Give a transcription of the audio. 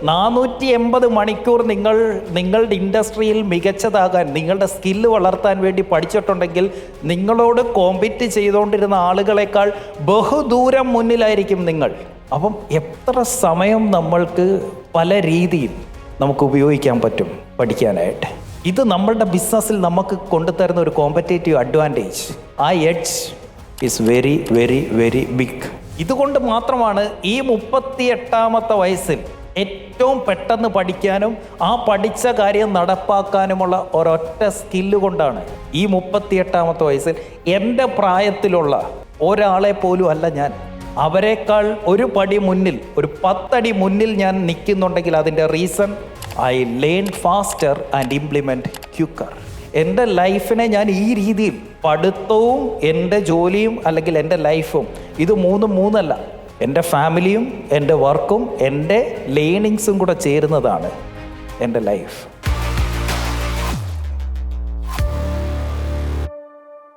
480 മണിക്കൂർ നിങ്ങളുടെ ഇൻഡസ്ട്രിയിൽ മികച്ചതാകാൻ, നിങ്ങളുടെ സ്കില്ല് വളർത്താൻ വേണ്ടി പഠിച്ചിട്ടുണ്ടെങ്കിൽ നിങ്ങളോട് കോമ്പീറ്റ് ചെയ്തുകൊണ്ടിരുന്ന ആളുകളെക്കാൾ ബഹുദൂരം മുന്നിലായിരിക്കും നിങ്ങൾ. അപ്പം എത്ര സമയം നമ്മൾക്ക് പല രീതിയിൽ നമുക്ക് ഉപയോഗിക്കാൻ പറ്റും പഠിക്കാനായിട്ട്. ഇത് നമ്മളുടെ ബിസിനസ്സിൽ നമുക്ക് കൊണ്ടുതരുന്ന ഒരു കോമ്പറ്റേറ്റീവ് അഡ്വാൻറ്റേജ്. ആ edge is very very very big. ഇതുകൊണ്ട് മാത്രമാണ് ഈ 38-ാമത്തെ വയസ്സിൽ ഏറ്റവും പെട്ടെന്ന് പഠിക്കാനും ആ പഠിച്ച കാര്യം നടപ്പാക്കാനുമുള്ള ഒരൊറ്റ സ്കില്ല് കൊണ്ടാണ് ഈ 38-ാമത്തെ വയസ്സിൽ എൻ്റെ പ്രായത്തിലുള്ള ഒരാളെ പോലും അല്ല ഞാൻ, അവരെക്കാൾ ഒരു പടി മുന്നിൽ, ഒരു 10 അടി മുന്നിൽ ഞാൻ നിൽക്കുന്നുണ്ടെങ്കിൽ അതിൻ്റെ reason I learn faster and implement quicker. എൻ്റെ ലൈഫിനെ ഞാൻ ഈ രീതിയിൽ, പഠിത്തവും എൻ്റെ ജോലിയും അല്ലെങ്കിൽ എൻ്റെ ലൈഫും, ഇത് മൂന്നല്ല, എൻ്റെ ഫാമിലിയും എൻ്റെ വർക്കും എൻ്റെ ലേണിങ്സും കൂടെ ചേരുന്നതാണ് എൻ്റെ ലൈഫ്.